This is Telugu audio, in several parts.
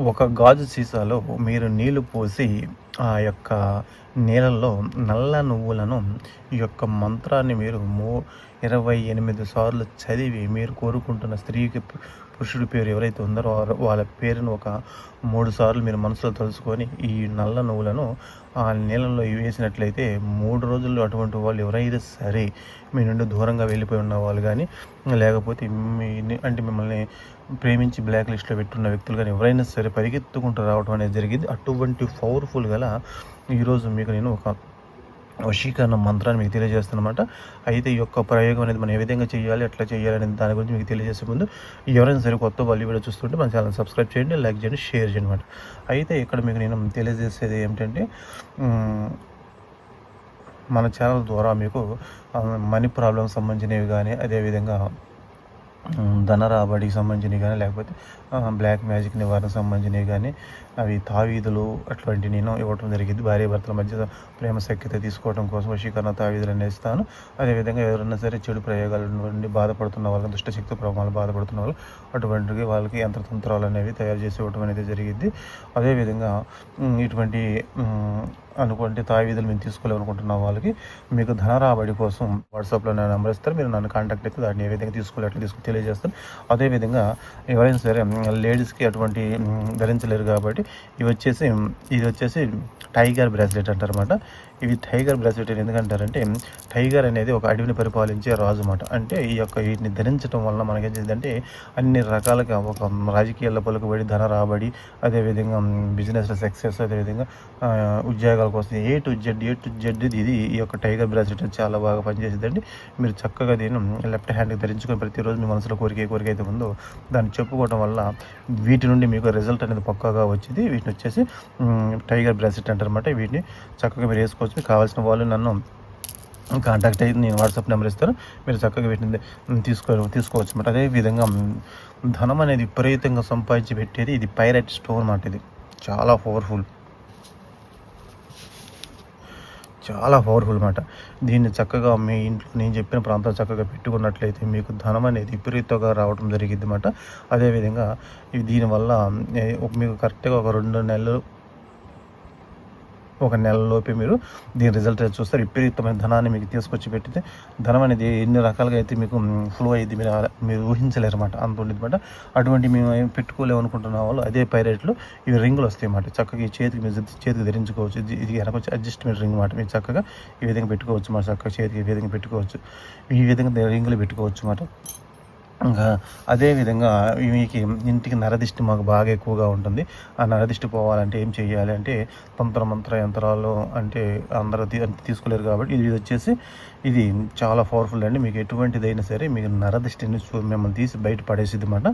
ఒక గాజు సీసాలో మీరు నీళ్లు పోసి ఆ యొక్క నీళ్ళల్లో నల్ల నువ్వులను ఈ యొక్క మంత్రాన్ని మీరు 28 సార్లు చదివి మీరు కోరుకుంటున్న స్త్రీకి పురుషుడి పేరు ఎవరైతే ఉందరో వాళ్ళ పేరును ఒక 3 సార్లు మీరు మనసులో తలుచుకొని ఈ నల్ల నువ్వులను ఆ నీళ్ళల్లో వేసినట్లయితే 3 రోజుల్లో అటువంటి వాళ్ళు ఎవరైతే సరే మీ నుండి దూరంగా వెళ్ళిపోయి ఉన్న వాళ్ళు కానీ లేకపోతే అంటే మిమ్మల్ని ప్రేమించి బ్లాక్ లిస్ట్లో పెట్టున్న వ్యక్తులు కానీ ఎవరైనా సరే పరిగెత్తుకుంటూ రావడం అనేది జరిగింది. అటువంటి పవర్ఫుల్ గల ఈరోజు మీకు నేను ఒక వశీకరణ మంత్రాన్ని మీకు తెలియజేస్తున్నమాట. అయితే ఈ యొక్క ప్రయోగం అనేది మనం ఏ విధంగా చేయాలి, ఎట్లా చేయాలి అనేది దాని గురించి మీకు తెలియజేసే ముందు ఎవరైనా సరే కొత్త వాళ్ళు వీడియో చూస్తుంటే మన ఛానల్ సబ్స్క్రైబ్ చేయండి, లైక్ చేయండి, షేర్ చేయండి అనమాట. అయితే ఇక్కడ మీకు నేను తెలియజేసేది ఏమిటంటే మన ఛానల్ ద్వారా మీకు మనీ ప్రాబ్లమ్స్ సంబంధించినవి కానీ అదేవిధంగా ధన రాబడికి సంబంధించినవి కానీ లేకపోతే బ్లాక్ మ్యాజిక్ నివారణకు సంబంధించినవి కానీ అవి తావీదులు అటువంటి నేను ఇవ్వడం జరిగింది. భార్యాభర్తల మధ్య ప్రేమ సఖ్యత తీసుకోవడం కోసం వశీకరణ తావీదులు అనేది ఇస్తాను. అదేవిధంగా ఎవరైనా సరే చెడు ప్రయోగాల నుండి బాధపడుతున్న వాళ్ళకి దుష్టశక్తి ప్రభావాలు బాధపడుతున్న వాళ్ళు అటువంటి వాళ్ళకి యంత్రతంత్రాలు అనేవి తయారు చేసి ఇవ్వడం అనేది జరిగింది. అదేవిధంగా ఇటువంటి అనుకుంటే తావీదులు మేము తీసుకోవాలనుకుంటున్న వాళ్ళకి మీకు ధన రాబడి కోసం వాట్సాప్లో నేను నెంబర్ ఇస్తాను. మీరు నన్ను కాంటాక్ట్ అయితే దాన్ని ఏ విధంగా తీసుకోవాలి అట్లా తెలియజేస్తాను. అదేవిధంగా ఎవరైనా సరే లేడీస్కి అటువంటి ధరించలేరు కాబట్టి ఇది వచ్చేసి టైగర్ బ్రాస్లెట్ అంటారన్నమాట. ఇవి టైగర్ బ్రాస్లెట్ ఎందుకంటారంటే టైగర్ అనేది ఒక అడవిని పరిపాలించే రాజు అన్నమాట. అంటే వీటిని ధరించడం వలన మనకేం చేసిందంటే అన్ని రకాలుగా ఒక రాజకీయాల్లో పలుకుబడి ధన రాబడి అదేవిధంగా బిజినెస్లో సక్సెస్ అదేవిధంగా ఉద్యోగాల కోసం ఏ టు జెడ్ ఇది ఈ యొక్క టైగర్ బ్రాస్లెట్ చాలా బాగా పనిచేసిందండి. మీరు చక్కగా దీన్ని లెఫ్ట్ హ్యాండ్కి ధరించుకొని ప్రతిరోజు మీ మనసులో కోరిక అయితే ఉందో దాన్ని చెప్పుకోవడం వల్ల వీటి నుండి మీకు రిజల్ట్ అనేది పక్కాగా వచ్చింది. వీటిని వచ్చేసి టైగర్ బ్రాస్లెట్ అంటారన్నమాట. వీటిని చక్కగా మీరు వేసుకోవచ్చు. కావాల్సిన వాళ్ళు నన్ను కాంటాక్ట్ అయితే నేను వాట్సాప్ నెంబర్ ఇస్తాను. మీరు చక్కగా వీటిని తీసుకోవచ్చు అన్నమాట. అదేవిధంగా ధనం అనేది విపరీతంగా సంపాదించి పెట్టేది ఇది పైరైట్ స్టోన్ అన్నమాట. ఇది చాలా పవర్ఫుల్ అన్నమాట. దీన్ని చక్కగా మీ ఇంట్లో నేను చెప్పిన ప్రాంతాలు చక్కగా పెట్టుకున్నట్లయితే మీకు ధనం అనేది విపరీతంగా రావడం జరిగింది అన్నమాట. అదేవిధంగా దీనివల్ల మీకు కరెక్ట్గా ఒక నెలలోపే మీరు దీని రిజల్ట్ చూస్తారు. విపరీతమైన ధనాన్ని మీకు తీసుకొచ్చి పెట్టితే ధనం అనేది ఎన్ని రకాలుగా అయితే మీకు ఫ్లో అయ్యింది మీరు ఊహించలేరు అన్నమాట. అంత ఉండేది అన్నమాట. అటువంటి మేము ఏం పెట్టుకోలేము అనుకుంటున్న వాళ్ళు అదే పైరేట్లో ఇవి రింగులు వస్తాయి అన్నమాట. చక్కగా ఈ చేతికి ధరించుకోవచ్చు. ఇది వెనకొచ్చి అడ్జస్ట్మెంట్ రింగ్ అన్నమాట. మీరు చక్కగా ఈ విధంగా పెట్టుకోవచ్చు అన్నమాట. చక్కగా చేతికి ఈ విధంగా పెట్టుకోవచ్చు. ఈ విధంగా రింగులు పెట్టుకోవచ్చు అన్నమాట. ఇంకా అదేవిధంగా మీకు ఇంటికి నరదిష్టి మాకు బాగా ఎక్కువగా ఉంటుంది. ఆ నరదిష్టి పోవాలంటే ఏం చేయాలి అంటే మంత్ర యంత్రాలు అంటే అందరూ తీసుకోలేరు కాబట్టి ఇది చాలా పవర్ఫుల్ అండి. మీకు ఎటువంటిదైనా సరే మీకు నరదిష్టిని మిమ్మల్ని తీసి బయట పడేసిద్ది అన్నమాట.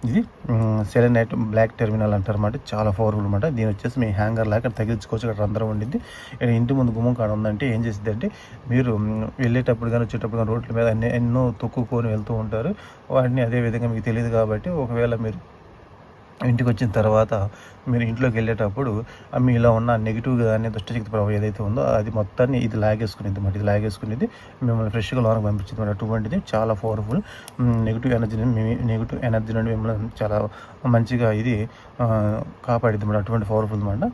ఇది సెలెనైట్ బ్లాక్ టెర్మినల్ అంటారన్నమాట. చాలా పవర్ఫుల్ అన్నమాట. దీని వచ్చేసి మీ హ్యాంగర్ లాగా తగిలించుకోవచ్చు. అక్కడ రంధ్రం ఉండింది. ఇంటి ముందు గుమ్మం కాడ ఉందంటే ఏం చేసింది అంటే మీరు వెళ్ళేటప్పుడు కానీ వచ్చేటప్పుడు కానీ రోడ్ల మీద ఎన్నో తొక్కుకొని వెళ్తూ ఉంటారు. వాటిని అదేవిధంగా మీకు తెలియదు కాబట్టి ఒకవేళ మీరు ఇంటికి వచ్చిన తర్వాత మీరు ఇంట్లోకి వెళ్ళేటప్పుడు మీలో ఉన్న నెగిటివ్ కానీ దుష్టశక్తి ప్రభావం ఏదైతే ఉందో అది మొత్తాన్ని ఇది లాగేసుకునేది అన్నమాట. ఇది లాగేసుకునేది మిమ్మల్ని ఫ్రెష్గా లోనకు పంపించింది అన్నమాట. అటువంటిది చాలా పవర్ఫుల్. నెగిటివ్ ఎనర్జీ నుండి మిమ్మల్ని చాలా మంచిగా ఇది కాపాడిద్ది అన్నమాట. అటువంటి పవర్ఫుల్ అన్నమాట.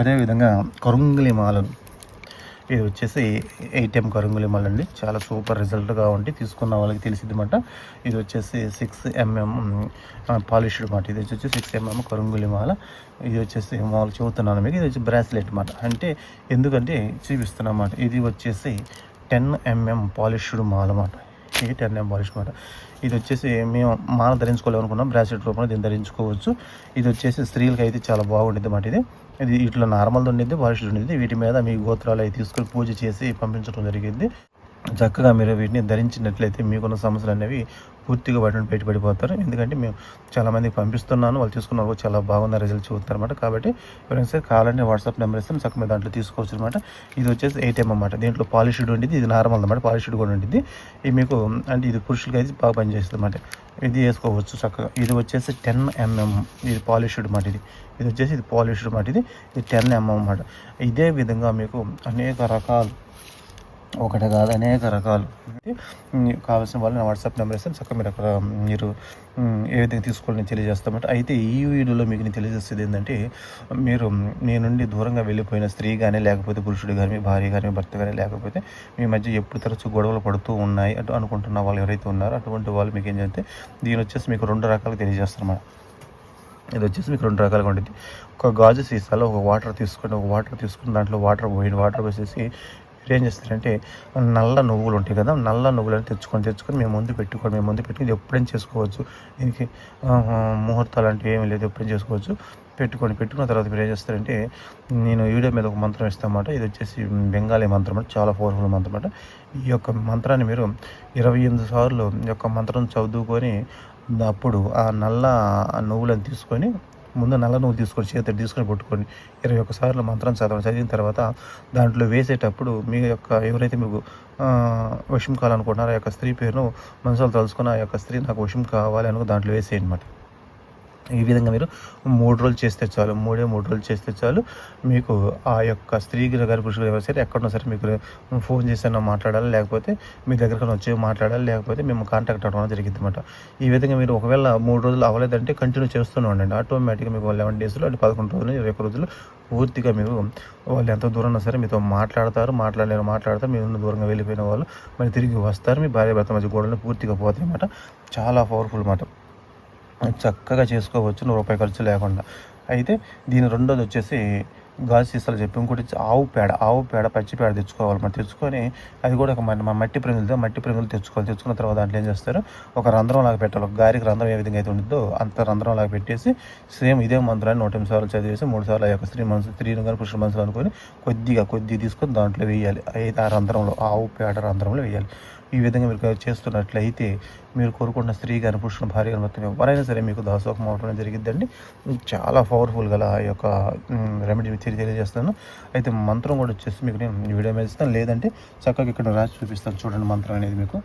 అదేవిధంగా కరుంగలి మాలను ఇది వచ్చేసి 8M కరుంగులి మాల అండి. చాలా సూపర్ రిజల్ట్గా ఉండి తీసుకున్న వాళ్ళకి తెలిసింది అన్నమాట. ఇది వచ్చేసి 6mm పాలిష్డ్ అన్నమాట. ఇది వచ్చేసి 6mm కరుంగులి మాల. ఇది వచ్చేసి మామూలు చెబుతున్నాను మీకు. ఇది వచ్చి బ్రాస్లెట్ అన్నమాట. అంటే ఎందుకంటే చూపిస్తున్నా అన్నమాట. ఇది వచ్చేసి 10mm పాలిష్డ్ మాల అన్నమాట. ఇది 10mm పాలిష్ అన్నమాట. ఇది వచ్చేసి మేము మాల ధరించుకోవాలనుకున్నాం. బ్రాస్లెట్ రూపంలో దీన్ని ధరించుకోవచ్చు. ఇది వచ్చేసి స్త్రీలకు అయితే చాలా బాగుంటుంది అన్నమాట. ఇది ఇట్లా నార్మల్ది ఉండింది, పాలిష్డ్ ఉండింది. వీటి మీద మీ గోత్రాలు అవి తీసుకొని పూజ చేసి పంపించడం జరిగింది. చక్కగా మీరు వీటిని ధరించినట్లయితే మీకున్న సమస్యలు అనేవి పూర్తిగా వాటిని బయటపడిపోతారు. ఎందుకంటే మేము చాలామందికి పంపిస్తున్నాను, వాళ్ళు తీసుకున్న వాళ్ళు చాలా బాగున్న రిజల్ట్ చూస్తారు అనమాట. కాబట్టి ఎవరైనా సరే కావాలంటే వాట్సాప్ నెంబర్ ఇస్తాను, చక్కగా దాంట్లో తీసుకోవచ్చు అనమాట. ఇది వచ్చేసి 8M అన్నమాట. దీంట్లో పాలిష్డ్ ఉండింది, ఇది నార్మల్ అనమాట. పాలిష్డ్ కూడా ఉండింది. ఇది మీకు అంటే ఇది పురుషులకి అయితే బాగా పనిచేస్తుంది అనమాట. ఇది వేసుకోవచ్చు చక్కగా. ఇది వచ్చేసి 10mm. ఇది పాలిష్డ్ అన్నమాట. ఇది వచ్చేసి ఇది పాలిష్డ్ అన్నమాట. ఇది 10mm అన్నమాట. ఇదే విధంగా మీకు అనేక రకాలు ఒకటి కాదు అనేక రకాలు. కావాల్సిన వాళ్ళు నా వాట్సాప్ నెంబర్ ఇస్తాను, చక్కగా మీరు అక్కడ మీరు ఏ విధంగా తీసుకోవాలని తెలియజేస్తామంటే. అయితే ఈ వీడియోలో మీకు నేను తెలియజేసేది ఏంటంటే, మీరు మీ నుండి దూరంగా వెళ్ళిపోయిన స్త్రీ కానీ, లేకపోతే పురుషుడు కానీ, మీ భార్య కానీ, మీ భర్త కానీ, లేకపోతే మీ మధ్య ఎప్పుడు తరచూ గొడవలు పడుతూ ఉన్నాయి అనుకుంటున్న వాళ్ళు ఎవరైతే ఉన్నారో అటువంటి వాళ్ళు మీకు ఏం చేస్తే దీని వచ్చేసి మీకు 2 రకాలుగా తెలియజేస్తారన్నమాట. ఇది వచ్చేసి మీకు 2 రకాలుగా ఉంటుంది. ఒక గాజు సీసాలో ఒక వాటర్ తీసుకొని దాంట్లో వాటర్ వేసేసి ఏం చేస్తారంటే, నల్ల నువ్వులు ఉంటాయి కదా, నల్ల నువ్వులను తెచ్చుకొని మేము ముందు పెట్టుకొని ఇది ఎప్పుడైనా చేసుకోవచ్చు. దీనికి ముహూర్తాలు అంటే ఏమీ లేదు, ఎప్పుడైనా చేసుకోవచ్చు. పెట్టుకున్న తర్వాత మీరు ఏం చేస్తారంటే, నేను వీడియో మీద ఒక మంత్రం ఇస్తామాట. ఇది వచ్చేసి బెంగాలీ మంత్రం అంటే చాలా పవర్ఫుల్ మంత్రం అంటే. ఈ యొక్క మంత్రాన్ని మీరు 28 సార్లు ఈ యొక్క మంత్రం చదువుకొని అప్పుడు ఆ నల్ల నువ్వులను తీసుకొని, ముందు నల్ల నువ్వులు చేతితో తీసుకొని పట్టుకొని 21 సార్లు మంత్రం చదివిన తర్వాత దాంట్లో వేసేటప్పుడు మీ యొక్క ఎవరైతే మీకు వశం కావాలనుకుంటున్నారో ఆ యొక్క స్త్రీ పేరును మనసులో తలుచుకొని, ఆ యొక్క స్త్రీ నాకు వశం కావాలి అనుకో దాంట్లో వేసేయండి అన్నమాట. ఈ విధంగా మీరు 3 రోజులు చేస్తే చాలు. 3 రోజులు చేస్తే చాలు. మీకు ఆ యొక్క స్త్రీ గారి పురుషులు ఎవరు సరే ఎక్కడున్నా సరే మీకు ఫోన్ చేసైనా మాట్లాడాలి, లేకపోతే మీ దగ్గరకు వచ్చి మాట్లాడాలి, లేకపోతే మేము కాంటాక్ట్ అవ్వడం జరిగింది అనమాట. ఈ విధంగా మీరు ఒకవేళ 3 రోజులు అవ్వలేదంటే కంటిన్యూ చేస్తూనే ఉండండి. ఆటోమేటిక్గా మీకు 11 డేస్లో అంటే 11 రోజులు 21 రోజులు పూర్తిగా మీరు వాళ్ళు ఎంత దూరం ఉన్నా సరే మీతో మాట్లాడతారు. మీరు దూరంగా వెళ్ళిపోయిన వాళ్ళు మరి తిరిగి వస్తారు. మీ భార్య భర్త మధ్య గొడవలు పూర్తిగా పోతాయి అన్నమాట. చాలా పవర్ఫుల్ అన్నమాట. చక్కగా చేసుకోవచ్చు రూపాయి ఖర్చు లేకుండా. అయితే దీని రెండోది వచ్చేసి గాజు సీసాలు చెప్పి, ఇంకోటి ఆవు పేడ పచ్చి పేడ తెచ్చుకోవాలి. మరి తెచ్చుకొని అది కూడా ఒక మట్టి ప్రమిదలు తెచ్చుకున్న తర్వాత దాంట్లో ఏం చేస్తారు, ఒక రంధ్రం లాగా పెట్టాలి. ఒక గారికి రంధ్రం ఏ విధంగా అయితే ఉంటుందో అంత రంధ్రం లాగా పెట్టేసి సేమ్ ఇదే మంత్రాన్ని 108 సార్లు చదివేసి 3 సార్లు ఆ యొక్క స్త్రీని కానీ పురుషుల మనసులు అనుకొని కొద్దిగా తీసుకొని దాంట్లో వేయాలి. అయితే ఆ రంధ్రంలో ఆవు పేడ రంధ్రంలో వేయాలి. ఈ విధంగా మీరు చేస్తున్నట్లయితే మీరు కోరుకున్న స్త్రీ కానీ పురుషుల భార్య కానీ మొత్తం ఎవరైనా సరే మీకు దాసోహం అవడం జరిగిద్దండి. చాలా పవర్ఫుల్ గల ఆ యొక్క రెమెడీ తెలియజేస్తాను. అయితే మంత్రం కూడా వచ్చేసి మీకు నేను వీడియో మీద ఇస్తాను, లేదంటే చక్కగా ఇక్కడ రాసి చూపిస్తాను. చూడండి మంత్రం అనేది మీకు.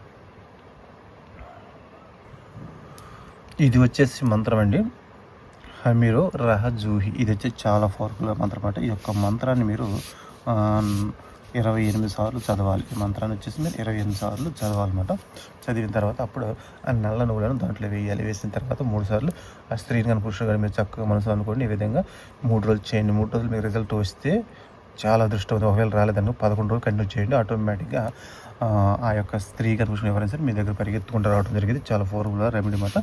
ఇది వచ్చేసి మంత్రం అండి, మీరు రహజూహి. ఇది వచ్చేసి చాలా పవర్ఫుల్ మంత్రం అన్నమాట. ఈ యొక్క మంత్రాన్ని మీరు 28 సార్లు చదవాలి. ఈ మంత్రాన్ని వచ్చేసి మీరు 28 సార్లు చదవాలన్నమాట. చదివిన తర్వాత అప్పుడు ఆ నల్ల నువ్వులను దాంట్లో వేయాలి. వేసిన తర్వాత 3 సార్లు ఆ స్త్రీని కానీ పురుషులు కానీ మీరు చక్కగా మనసు అనుకోండి. ఈ విధంగా 3 రోజులు చేయండి. 3 రోజులు మీకు రిజల్ట్ వస్తే చాలా అదృష్టం. ఒకవేళ రాలేదనుకో 11 రోజులు కంటిన్యూ చేయండి. ఆటోమేటిక్గా ఆ యొక్క స్త్రీ కానీ పురుషులు ఎవరైనా సరే మీ దగ్గర పరిగెత్తుకుంటూ రావడం జరిగింది. చాలా పవర్ఫుల్ రెమెడీ మాట.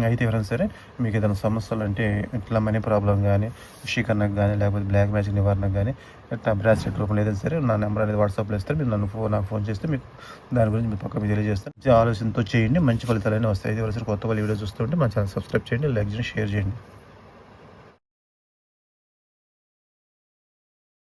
అయితే ఎవరైనా సరే మీకు ఏదైనా సమస్యలు అంటే ఇట్లా మనీ ప్రాబ్లం కానీ, వశీకరణకు కానీ, లేకపోతే బ్లాక్ మ్యాజిక్ నివారణకు కానీ, ఇట్లా బ్రాస్లెట్ రూపంలో ఏదైనా సరే నా నెంబర్ అనేది వాట్సాప్లో ఇస్తారు. మీరు నాకు ఫోన్ చేస్తే మీకు దాని గురించి మీ పక్క మీకు తెలియజేస్తాను. ఆలోచనతో చేయండి, మంచి ఫలితాలన్నీ వస్తాయి. అయితే ఎవరైనా కొత్త వాళ్ళు వీడియో చూస్తుంటే మా ఛానల్ సబ్స్క్రైబ్ చేయండి, లైక్ చేయండి, షేర్ చేయండి.